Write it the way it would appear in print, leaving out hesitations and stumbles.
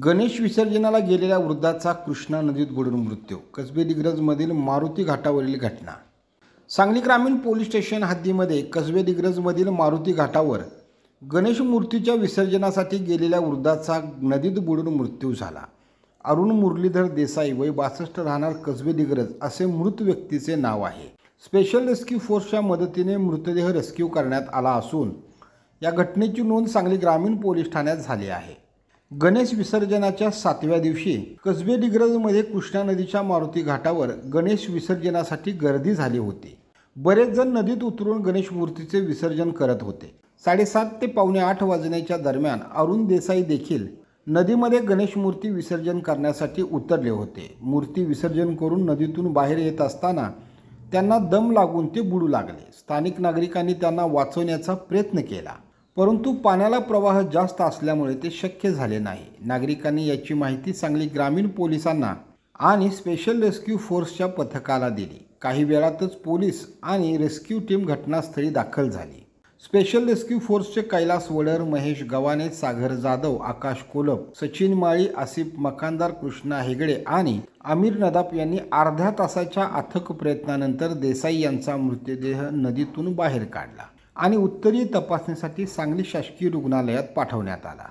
गणेश विसर्जनाला गेलेल्या वृद्धाचा कृष्णा नदीत बुडून मृत्यू. कसबे दिग्रजमधील मारुती घाटावरील घटना. सांगली ग्रामीण पोलीस स्टेशन हद्दीमध्ये कसबे दिग्रजमधील मारुती घाटावर गणेश मूर्तीच्या विसर्जनासाठी गेलेल्या वृद्धाचा नदीत बुडून मृत्यू झाला. अरुण मुरलीधर देसाई वय 62 राहणार कसबे दिग्रज असे मृत व्यक्तीचे नाव आहे. स्पेशल रेस्क्यू फोर्सच्या मदतीने मृतदेह रेस्क्यू करण्यात आला असून या घटनेची नोंद सांगली ग्रामीण पोलीस ठाण्यात झाली आहे. गणेश विसर्जनाच्या 7व्या दिवशी कसबे दिग्रजमध्ये कृष्णा नदीच्या मारुती घाटावर गणेश विसर्जनासाठी गर्दी झाली होती. बरेच जण नदीत उतरून गणेश मूर्तीचे विसर्जन करत होते. 7:30 ते पावणे 8 वाजण्याच्या दरम्यान अरुण देसाई देखील नदीमध्ये गणेश मूर्ती विसर्जन करण्यासाठी उतरले होते. मूर्ती विसर्जन करून नदीतून बाहेर येत असताना त्यांना दम लागून ते बुडू लागले. स्थानिक नागरिकांनी त्यांना वाचवण्याचा प्रयत्न केला, परंतु पाण्याला प्रवाह जास्त असल्यामुळे ते शक्य झाले नाही. नागरिकांनी याची माहिती सांगली ग्रामीण पोलिसांना आणि स्पेशल रेस्क्यू फोर्सच्या पथकाला दिली. काही वेळातच पोलीस आणि रेस्क्यू टीम घटनास्थळी दाखल झाली. स्पेशल रेस्क्यू फोर्सचे कैलास वडर, महेश गव्हाणे, सागर जाधव, आकाश कोलप, सचिन माळी, आसिफ मकानदार, कृष्णा हेगडे आणि आमिर नदाफ यांनी अर्ध्या तासाच्या अथक प्रयत्नानंतर देसाई यांचा मृतदेह नदीतून बाहेर काढला आणि उत्तरीय तपासणीसाठी सांगली शासकीय रुग्णालयात पाठवण्यात आला.